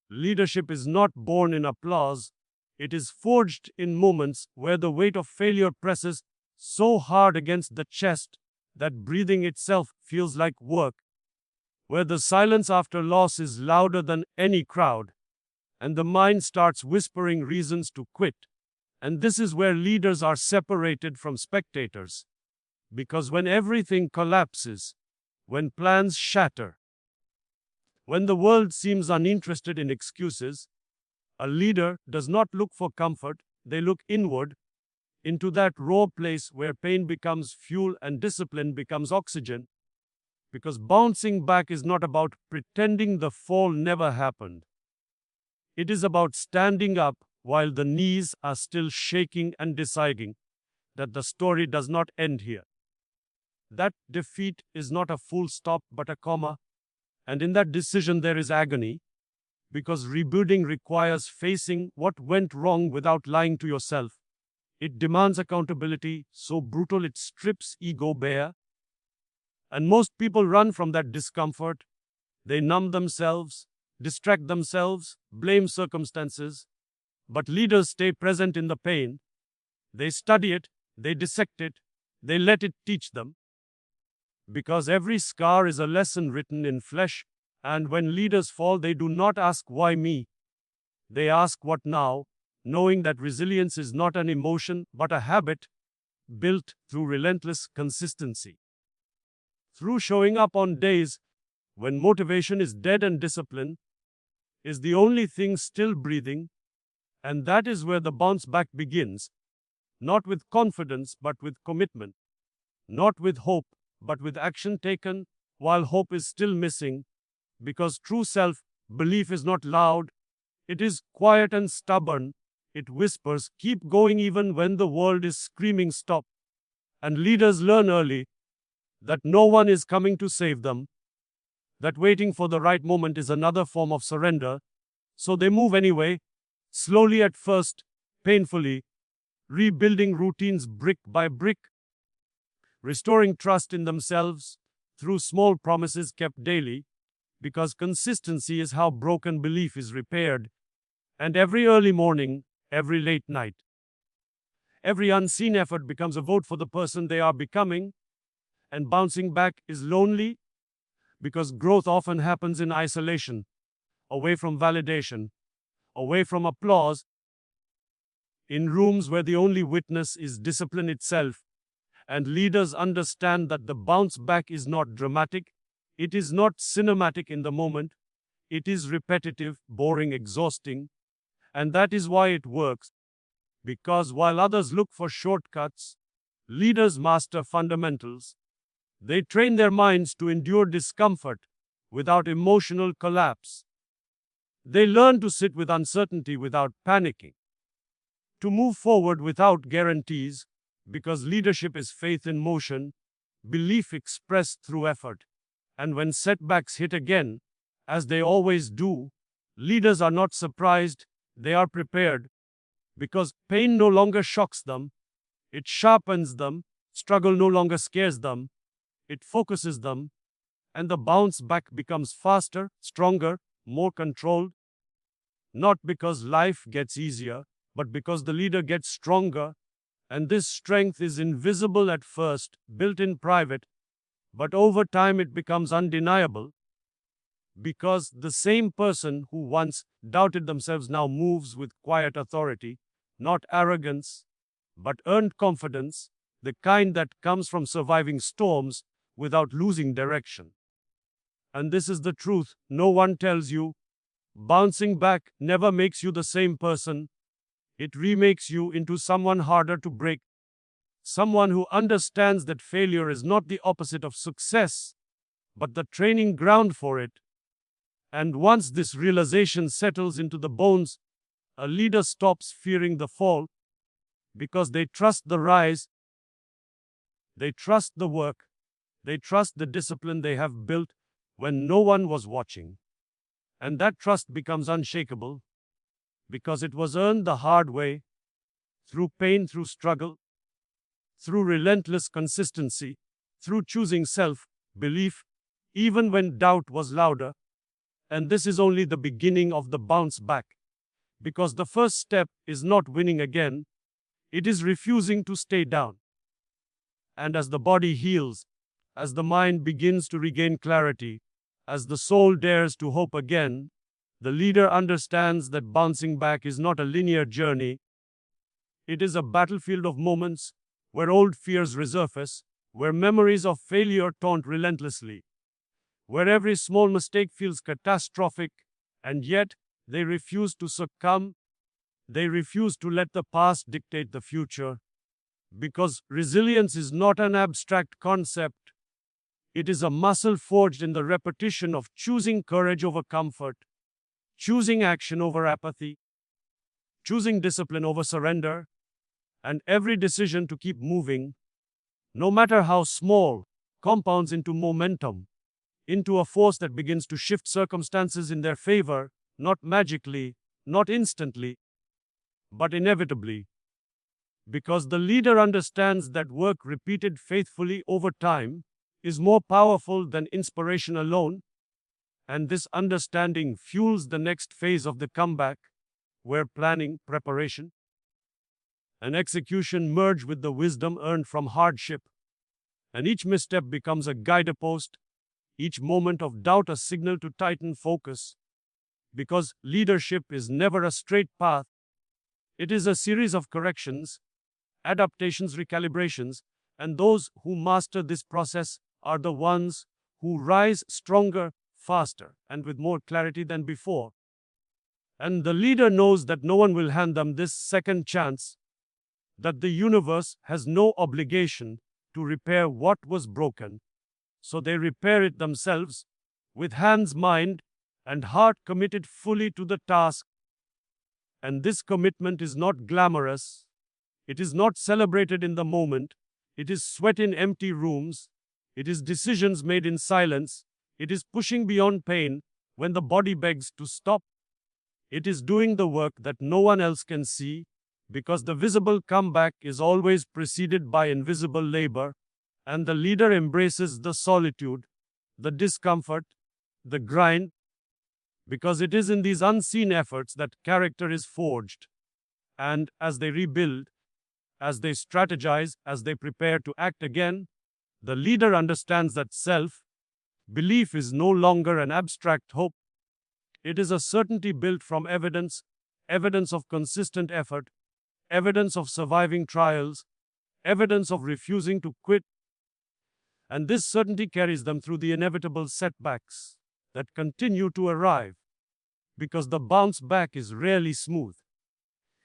Leadership is not born in applause, it is forged in moments where the weight of failure presses so hard against the chest that breathing itself feels like work, where the silence after loss is louder than any crowd, and the mind starts whispering reasons to quit. And this is where leaders are separated from spectators. Because when everything collapses, when plans shatter, when the world seems uninterested in excuses, a leader does not look for comfort, they look inward, into that raw place where pain becomes fuel and discipline becomes oxygen. Because bouncing back is not about pretending the fall never happened. It is about standing up while the knees are still shaking and deciding that the story does not end here. That defeat is not a full stop but a comma, and in that decision there is agony, because rebuilding requires facing what went wrong without lying to yourself. It demands accountability so brutal it strips ego bare, and most people run from that discomfort. They numb themselves, distract themselves, blame circumstances, but leaders stay present in the pain. They study it, they dissect it, they let it teach them. Because every scar is a lesson written in flesh, and when leaders fall, they do not ask why me. They ask what now, knowing that resilience is not an emotion but a habit built through relentless consistency. Through showing up on days when motivation is dead and discipline is the only thing still breathing, and that is where the bounce back begins, not with confidence but with commitment, not with hope but with action taken while hope is still missing, because true self-belief is not loud, it is quiet and stubborn. It whispers, keep going even when the world is screaming stop. And leaders learn early that no one is coming to save them, that waiting for the right moment is another form of surrender, so they move anyway, slowly at first, painfully, rebuilding routines brick by brick, restoring trust in themselves through small promises kept daily, because consistency is how broken belief is repaired. And every early morning, every late night, every unseen effort becomes a vote for the person they are becoming. And bouncing back is lonely because growth often happens in isolation, away from validation, away from applause, in rooms where the only witness is discipline itself. And leaders understand that the bounce back is not dramatic, it is not cinematic in the moment, it is repetitive, boring, exhausting. And that is why it works. Because while others look for shortcuts, leaders master fundamentals. They train their minds to endure discomfort without emotional collapse. They learn to sit with uncertainty without panicking, to move forward without guarantees, because leadership is faith in motion, belief expressed through effort. And when setbacks hit again, as they always do, leaders are not surprised, they are prepared, because pain no longer shocks them, it sharpens them, struggle no longer scares them, it focuses them, and the bounce back becomes faster, stronger, more controlled, not because life gets easier, but because the leader gets stronger. And this strength is invisible at first, built in private, but over time it becomes undeniable, because the same person who once doubted themselves now moves with quiet authority, not arrogance, but earned confidence, the kind that comes from surviving storms without losing direction. And this is the truth no one tells you. Bouncing back never makes you the same person. It remakes you into someone harder to break, someone who understands that failure is not the opposite of success, but the training ground for it. And once this realization settles into the bones, a leader stops fearing the fall, because they trust the rise, they trust the work, they trust the discipline they have built when no one was watching. And that trust becomes unshakable, because it was earned the hard way, through pain, through struggle, through relentless consistency, through choosing self-belief, even when doubt was louder. And this is only the beginning of the bounce back. Because the first step is not winning again, it is refusing to stay down. And as the body heals, as the mind begins to regain clarity, as the soul dares to hope again, the leader understands that bouncing back is not a linear journey. It is a battlefield of moments where old fears resurface, where memories of failure taunt relentlessly, where every small mistake feels catastrophic, and yet they refuse to succumb. They refuse to let the past dictate the future. Because resilience is not an abstract concept, it is a muscle forged in the repetition of choosing courage over comfort, choosing action over apathy, choosing discipline over surrender, and every decision to keep moving, no matter how small, compounds into momentum, into a force that begins to shift circumstances in their favor, not magically, not instantly, but inevitably. Because the leader understands that work repeated faithfully over time is more powerful than inspiration alone, and this understanding fuels the next phase of the comeback, where planning, preparation, and execution merge with the wisdom earned from hardship, and each misstep becomes a guidepost, each moment of doubt a signal to tighten focus. Because leadership is never a straight path, it is a series of corrections, adaptations, recalibrations, and those who master this process are the ones who rise stronger, faster, and with more clarity than before. And the leader knows that no one will hand them this second chance, that the universe has no obligation to repair what was broken. So they repair it themselves, with hands, mind, and heart committed fully to the task. And this commitment is not glamorous. It is not celebrated in the moment. It is sweat in empty rooms. It is decisions made in silence. It is pushing beyond pain when the body begs to stop. It is doing the work that no one else can see, because the visible comeback is always preceded by invisible labor, and the leader embraces the solitude, the discomfort, the grind, because it is in these unseen efforts that character is forged. And as they rebuild, as they strategize, as they prepare to act again, the leader understands that self-belief is no longer an abstract hope. It is a certainty built from evidence, evidence of consistent effort, evidence of surviving trials, evidence of refusing to quit. And this certainty carries them through the inevitable setbacks that continue to arrive, because the bounce back is rarely smooth.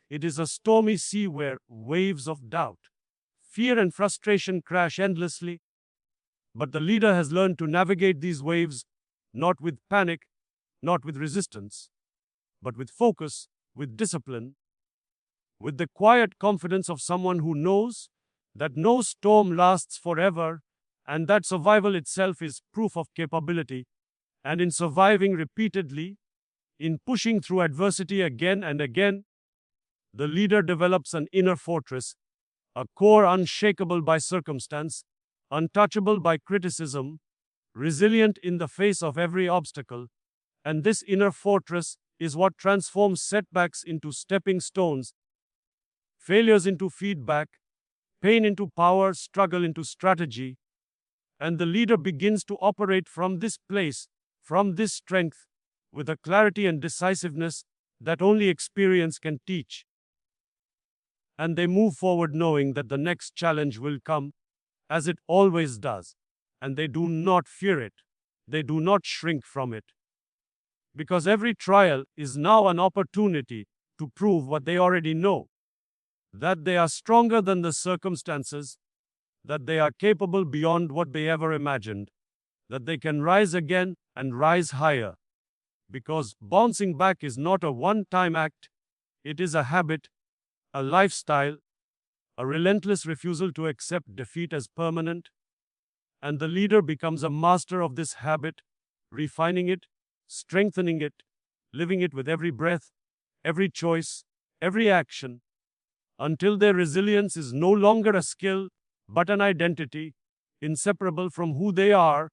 It is a stormy sea where waves of doubt, fear, and frustration crash endlessly. But the leader has learned to navigate these waves not with panic, not with resistance, but with focus, with discipline, with the quiet confidence of someone who knows that no storm lasts forever, and that survival itself is proof of capability. And in surviving repeatedly, in pushing through adversity again and again, the leader develops an inner fortress, a core unshakable by circumstance, untouchable by criticism, resilient in the face of every obstacle. And this inner fortress is what transforms setbacks into stepping stones, failures into feedback, pain into power, struggle into strategy. And the leader begins to operate from this place, from this strength, with a clarity and decisiveness that only experience can teach. And they move forward knowing that the next challenge will come, as it always does, and they do not fear it. They do not shrink from it. Because every trial is now an opportunity to prove what they already know, that they are stronger than the circumstances, that they are capable beyond what they ever imagined, that they can rise again and rise higher. Because bouncing back is not a one-time act, it is a habit, a lifestyle, a relentless refusal to accept defeat as permanent. And the leader becomes a master of this habit, refining it, strengthening it, living it with every breath, every choice, every action, until their resilience is no longer a skill, but an identity, inseparable from who they are,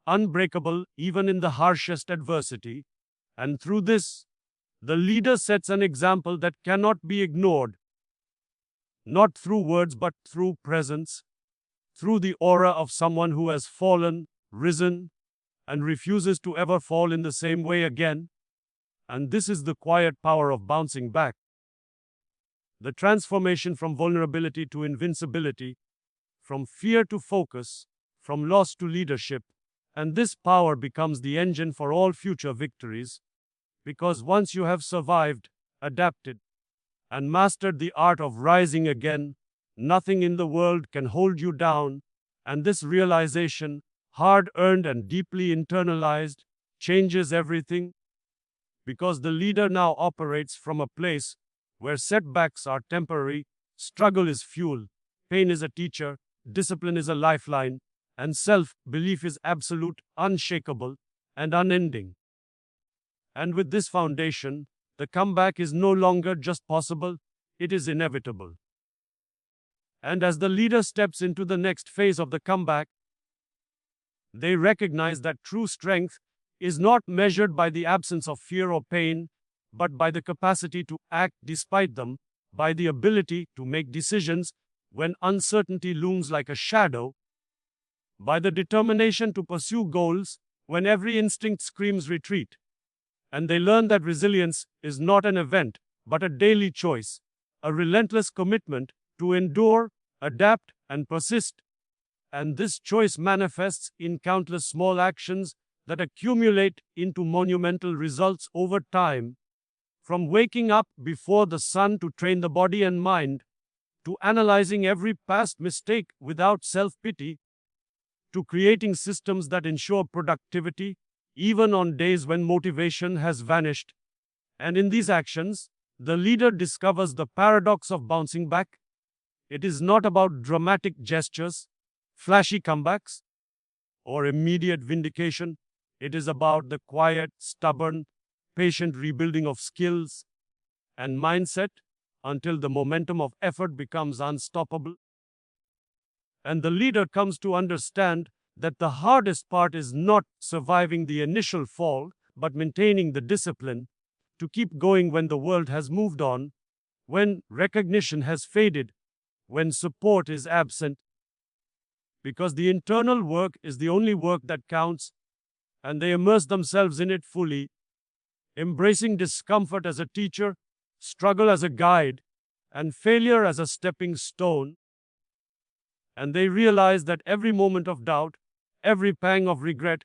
unbreakable even in the harshest adversity. And through this, the leader sets an example that cannot be ignored, not through words but through presence, through the aura of someone who has fallen, risen, and refuses to ever fall in the same way again. And this is the quiet power of bouncing back. The transformation from vulnerability to invincibility, from fear to focus, from loss to leadership. And this power becomes the engine for all future victories. Because once you have survived, adapted, and mastered the art of rising again, nothing in the world can hold you down. And this realization, hard earned and deeply internalized, changes everything. Because the leader now operates from a place where setbacks are temporary, struggle is fuel, pain is a teacher, discipline is a lifeline, and self-belief is absolute, unshakable, and unending. And with this foundation, the comeback is no longer just possible, it is inevitable. And as the leader steps into the next phase of the comeback, they recognize that true strength is not measured by the absence of fear or pain, but by the capacity to act despite them, by the ability to make decisions when uncertainty looms like a shadow, by the determination to pursue goals when every instinct screams retreat. And they learn that resilience is not an event, but a daily choice, a relentless commitment to endure, adapt, and persist. And this choice manifests in countless small actions that accumulate into monumental results over time. From waking up before the sun to train the body and mind, to analyzing every past mistake without self-pity, to creating systems that ensure productivity, even on days when motivation has vanished. And in these actions, the leader discovers the paradox of bouncing back. It is not about dramatic gestures, flashy comebacks, or immediate vindication. It is about the quiet, stubborn, patient rebuilding of skills and mindset until the momentum of effort becomes unstoppable. And the leader comes to understand that the hardest part is not surviving the initial fall, but maintaining the discipline to keep going when the world has moved on, when recognition has faded, when support is absent. Because the internal work is the only work that counts, and they immerse themselves in it fully, embracing discomfort as a teacher, struggle as a guide, and failure as a stepping stone. And they realize that every moment of doubt, every pang of regret,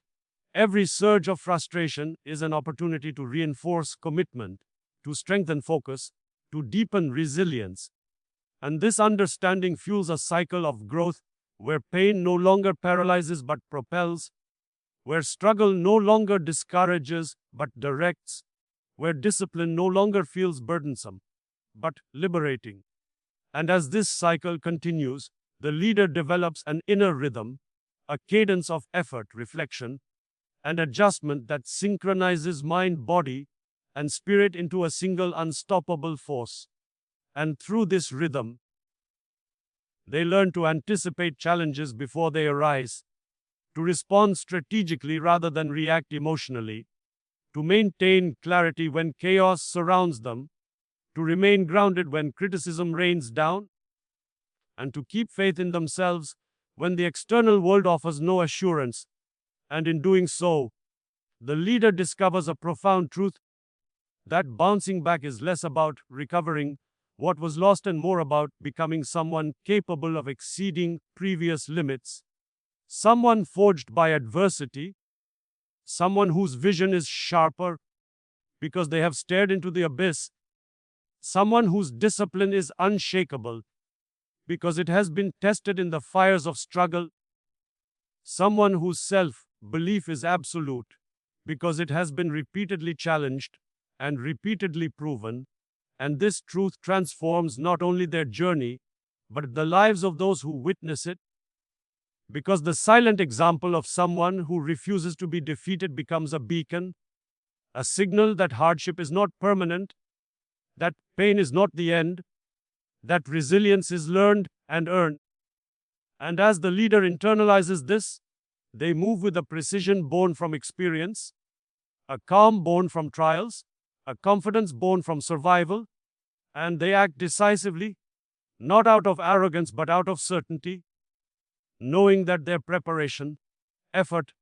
every surge of frustration is an opportunity to reinforce commitment, to strengthen focus, to deepen resilience. And this understanding fuels a cycle of growth where pain no longer paralyzes but propels, where struggle no longer discourages but directs, where discipline no longer feels burdensome but liberating. And as this cycle continues, the leader develops an inner rhythm, a cadence of effort, reflection, and adjustment that synchronizes mind, body, and spirit into a single unstoppable force. And through this rhythm, they learn to anticipate challenges before they arise, to respond strategically rather than react emotionally, to maintain clarity when chaos surrounds them, to remain grounded when criticism rains down, and to keep faith in themselves when the external world offers no assurance. And in doing so, the leader discovers a profound truth, that bouncing back is less about recovering what was lost and more about becoming someone capable of exceeding previous limits, someone forged by adversity, someone whose vision is sharper because they have stared into the abyss, someone whose discipline is unshakable because it has been tested in the fires of struggle, someone whose self-belief is absolute because it has been repeatedly challenged and repeatedly proven. And this truth transforms not only their journey, but the lives of those who witness it. Because the silent example of someone who refuses to be defeated becomes a beacon, a signal that hardship is not permanent, that pain is not the end, that resilience is learned and earned. And as the leader internalizes this, they move with a precision born from experience, a calm born from trials, a confidence born from survival, and they act decisively, not out of arrogance but out of certainty, knowing that their preparation, effort,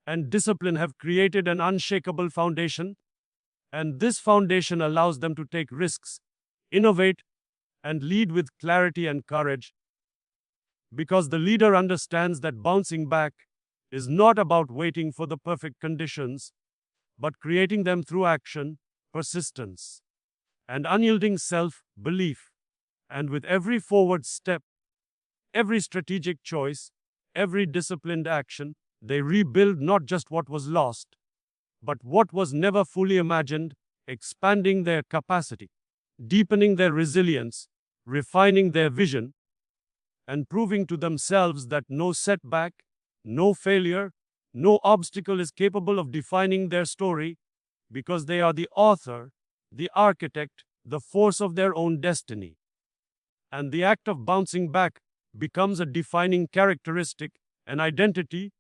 and discipline have created an unshakable foundation, and this foundation allows them to take risks, innovate, and lead with clarity and courage, because the leader understands that bouncing back is not about waiting for the perfect conditions, but creating them through action, persistence, and unyielding self-belief. And with every forward step, every strategic choice, every disciplined action, they rebuild not just what was lost, but what was never fully imagined, expanding their capacity, deepening their resilience, refining their vision, and proving to themselves that no setback, no failure, no obstacle is capable of defining their story, because they are the author, the architect, the force of their own destiny. And the act of bouncing back becomes a defining characteristic, an identity,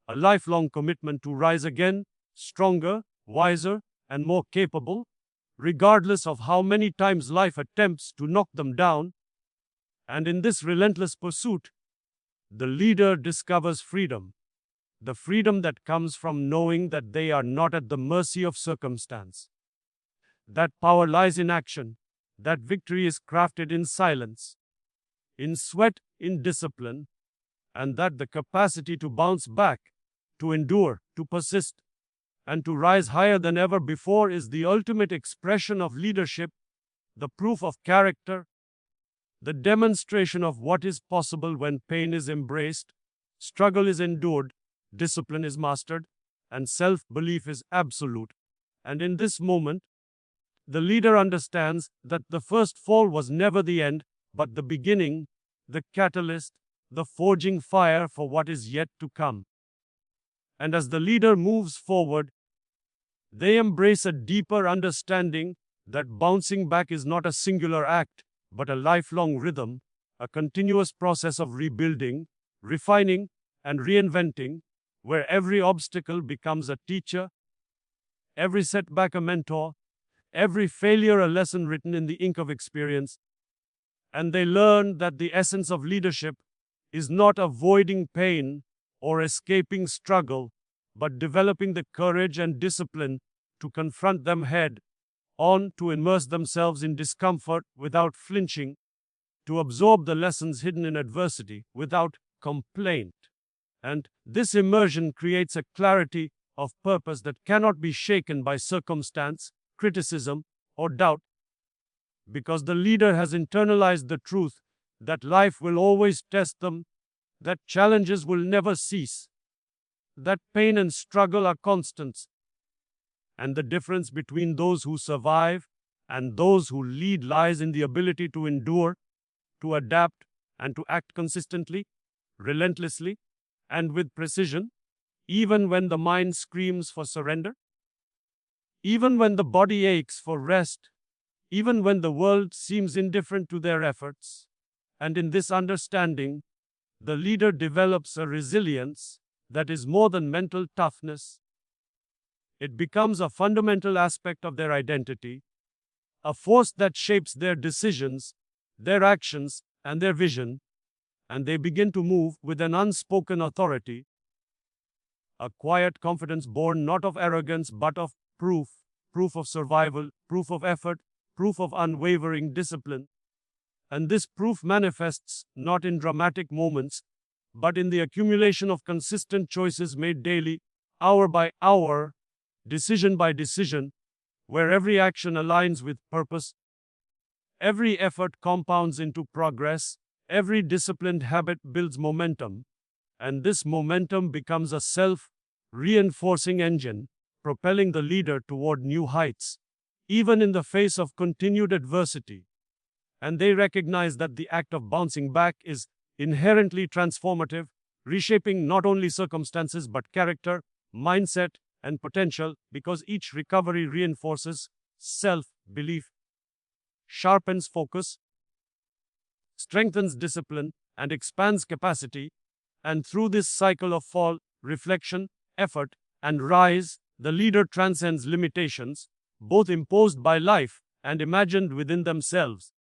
a lifelong commitment to rise again, stronger, wiser, and more capable, regardless of how many times life attempts to knock them down. And in this relentless pursuit, the leader discovers freedom, the freedom that comes from knowing that they are not at the mercy of circumstance. That power lies in action, that victory is crafted in silence, in sweat, in discipline, and that the capacity to bounce back, to endure, to persist, and to rise higher than ever before is the ultimate expression of leadership, the proof of character, the demonstration of what is possible when pain is embraced, struggle is endured, discipline is mastered, and self-belief is absolute. And in this moment, the leader understands that the first fall was never the end, but the beginning, the catalyst, the forging fire for what is yet to come. And as the leader moves forward, they embrace a deeper understanding that bouncing back is not a singular act, but a lifelong rhythm, a continuous process of rebuilding, refining, and reinventing, where every obstacle becomes a teacher, every setback a mentor, every failure a lesson written in the ink of experience. And they learn that the essence of leadership is not avoiding pain or escaping struggle, but developing the courage and discipline to confront them head on, to immerse themselves in discomfort without flinching, to absorb the lessons hidden in adversity without complaint. And this immersion creates a clarity of purpose that cannot be shaken by circumstance, criticism, or doubt, because the leader has internalized the truth that life will always test them, that challenges will never cease, that pain and struggle are constants, and the difference between those who survive and those who lead lies in the ability to endure, to adapt, and to act consistently, relentlessly, and with precision, even when the mind screams for surrender, even when the body aches for rest, even when the world seems indifferent to their efforts. And in this understanding, the leader develops a resilience that is more than mental toughness. It becomes a fundamental aspect of their identity, a force that shapes their decisions, their actions, and their vision, and they begin to move with an unspoken authority, a quiet confidence born not of arrogance but of proof, proof of survival, proof of effort, proof of unwavering discipline. And this proof manifests not in dramatic moments, but in the accumulation of consistent choices made daily, hour by hour, decision by decision, where every action aligns with purpose, every effort compounds into progress, every disciplined habit builds momentum, and this momentum becomes a self-reinforcing engine, propelling the leader toward new heights, even in the face of continued adversity. And they recognize that the act of bouncing back is inherently transformative, reshaping not only circumstances but character, mindset, and potential, because each recovery reinforces self-belief, sharpens focus, strengthens discipline, and expands capacity. And through this cycle of fall, reflection, effort, and rise, the leader transcends limitations, both imposed by life and imagined within themselves.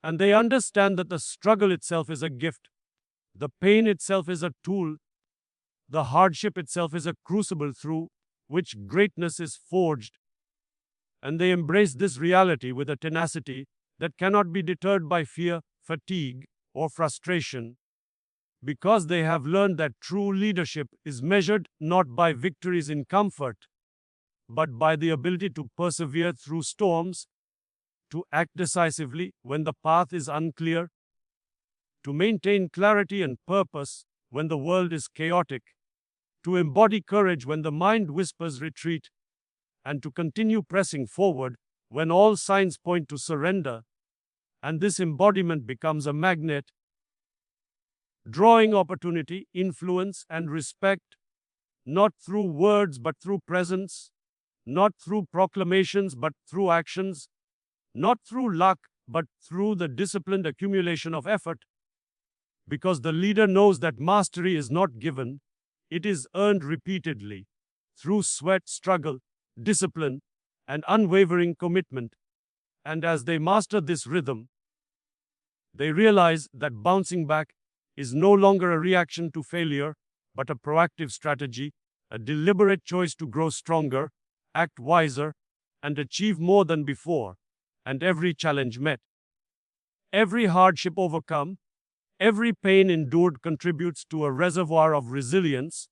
And they understand that the struggle itself is a gift, the pain itself is a tool, the hardship itself is a crucible through which greatness is forged. And they embrace this reality with a tenacity that cannot be deterred by fear, fatigue, or frustration, because they have learned that true leadership is measured not by victories in comfort, but by the ability to persevere through storms, to act decisively when the path is unclear, to maintain clarity and purpose when the world is chaotic, to embody courage when the mind whispers retreat, and to continue pressing forward when all signs point to surrender. And this embodiment becomes a magnet, drawing opportunity, influence, and respect, not through words but through presence, not through proclamations but through actions, not through luck but through the disciplined accumulation of effort, because the leader knows that mastery is not given, it is earned repeatedly, through sweat, struggle, discipline, and unwavering commitment. And as they master this rhythm, they realize that bouncing back is no longer a reaction to failure, but a proactive strategy, a deliberate choice to grow stronger, act wiser, and achieve more than before. And every challenge met, every hardship overcome, every pain endured contributes to a reservoir of resilience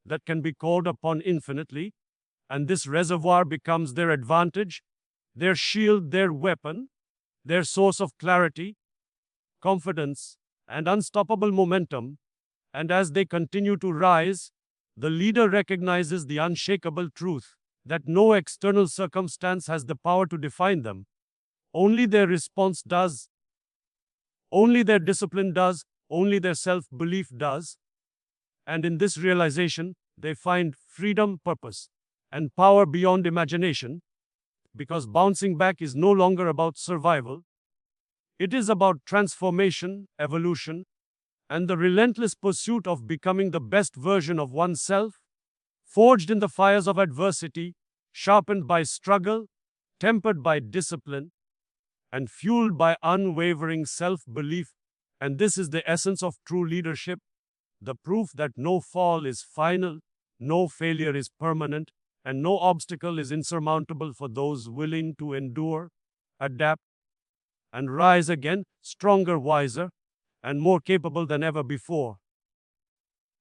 that can be called upon infinitely, and this reservoir becomes their advantage, their shield, their weapon, their source of clarity, confidence, and unstoppable momentum. And as they continue to rise, the leader recognizes the unshakable truth that no external circumstance has the power to define them. Only their response does, only their discipline does, only their self-belief does. And in this realization, they find freedom, purpose, and power beyond imagination, because bouncing back is no longer about survival. It is about transformation, evolution, and the relentless pursuit of becoming the best version of oneself, forged in the fires of adversity, sharpened by struggle, tempered by discipline, and fueled by unwavering self-belief. And this is the essence of true leadership, the proof that no fall is final, no failure is permanent, and no obstacle is insurmountable for those willing to endure, adapt, and rise again, stronger, wiser, and more capable than ever before.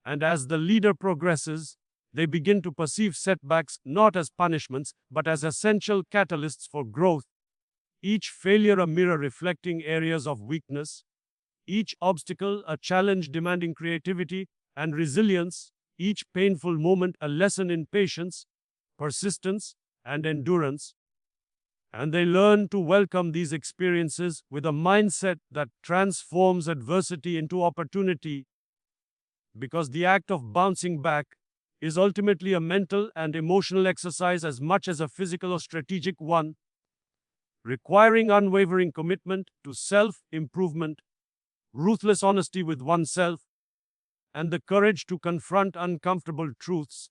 And as the leader progresses, they begin to perceive setbacks not as punishments, but as essential catalysts for growth. Each failure a mirror reflecting areas of weakness, each obstacle a challenge demanding creativity and resilience, each painful moment a lesson in patience, persistence, and endurance. And they learn to welcome these experiences with a mindset that transforms adversity into opportunity, because the act of bouncing back is ultimately a mental and emotional exercise as much as a physical or strategic one, requiring unwavering commitment to self-improvement, ruthless honesty with oneself, and the courage to confront uncomfortable truths.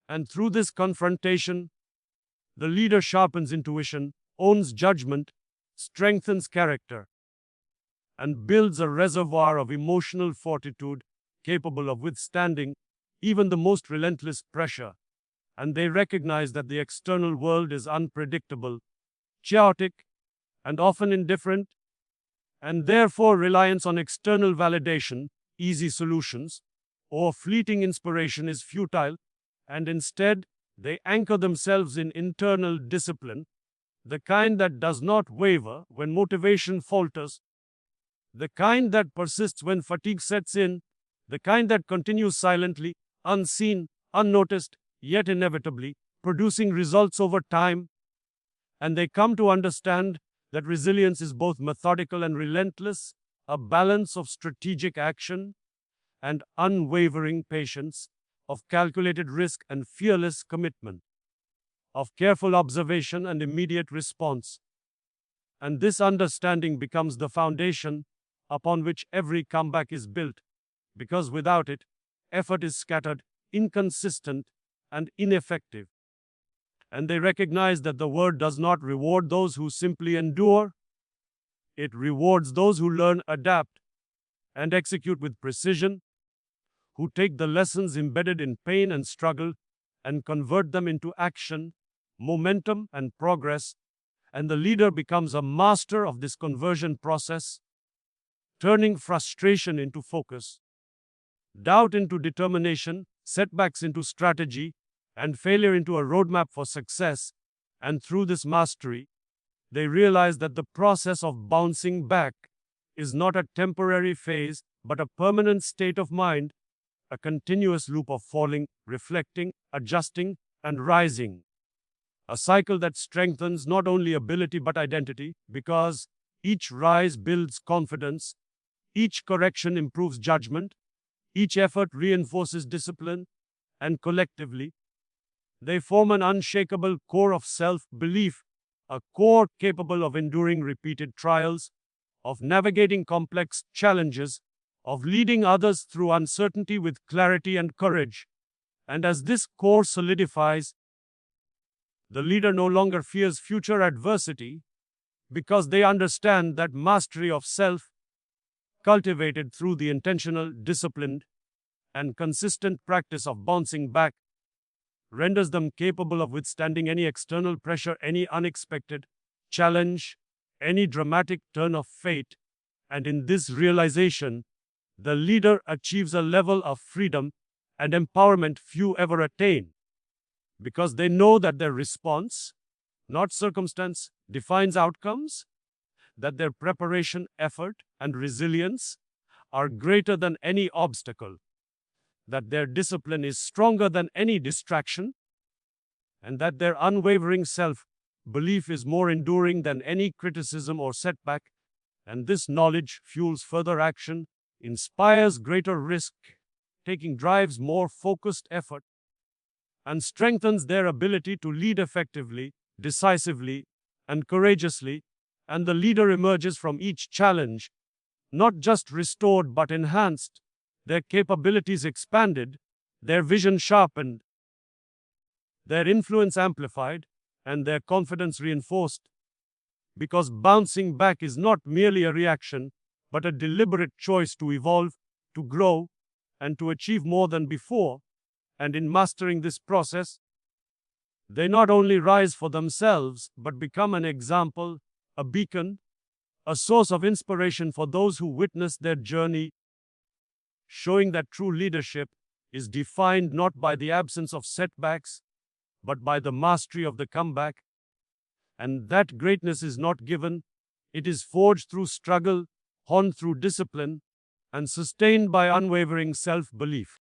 And through this confrontation, the leader sharpens intuition, owns judgment, strengthens character, and builds a reservoir of emotional fortitude capable of withstanding even the most relentless pressure. And they recognize that the external world is unpredictable, chaotic, and often indifferent, and therefore reliance on external validation, easy solutions, or fleeting inspiration is futile, and instead they anchor themselves in internal discipline, the kind that does not waver when motivation falters, the kind that persists when fatigue sets in, the kind that continues silently, unseen, unnoticed, yet inevitably producing results over time. And they come to understand that resilience is both methodical and relentless, a balance of strategic action and unwavering patience, of calculated risk and fearless commitment, of careful observation and immediate response. And this understanding becomes the foundation upon which every comeback is built, because without it, effort is scattered, inconsistent, and ineffective. And they recognize that the word does not reward those who simply endure, it rewards those who learn, adapt, and execute with precision, who take the lessons embedded in pain and struggle and convert them into action, momentum, and progress. And the leader becomes a master of this conversion process, turning frustration into focus, doubt into determination, setbacks into strategy, and failure into a roadmap for success. And through this mastery, they realize that the process of bouncing back is not a temporary phase, but a permanent state of mind, a continuous loop of falling, reflecting, adjusting, and rising. A cycle that strengthens not only ability but identity, because each rise builds confidence, each correction improves judgment, each effort reinforces discipline, and collectively, they form an unshakable core of self-belief, a core capable of enduring repeated trials, of navigating complex challenges, of leading others through uncertainty with clarity and courage. And as this core solidifies, the leader no longer fears future adversity because they understand that mastery of self, cultivated through the intentional, disciplined, and consistent practice of bouncing back, renders them capable of withstanding any external pressure, any unexpected challenge, any dramatic turn of fate. And in this realization, the leader achieves a level of freedom and empowerment few ever attain, because they know that their response, not circumstance, defines outcomes, that their preparation, effort, and resilience are greater than any obstacle, that their discipline is stronger than any distraction, and that their unwavering self-belief is more enduring than any criticism or setback. And this knowledge fuels further action, inspires greater risk-taking, drives more focused effort, and strengthens their ability to lead effectively, decisively, and courageously. And the leader emerges from each challenge, not just restored but enhanced, their capabilities expanded, their vision sharpened, their influence amplified, and their confidence reinforced. Because bouncing back is not merely a reaction, but a deliberate choice to evolve, to grow, and to achieve more than before. And in mastering this process, they not only rise for themselves, but become an example, a beacon, a source of inspiration for those who witness their journey, showing that true leadership is defined not by the absence of setbacks, but by the mastery of the comeback. And that greatness is not given, it is forged through struggle, honed through discipline, and sustained by unwavering self-belief.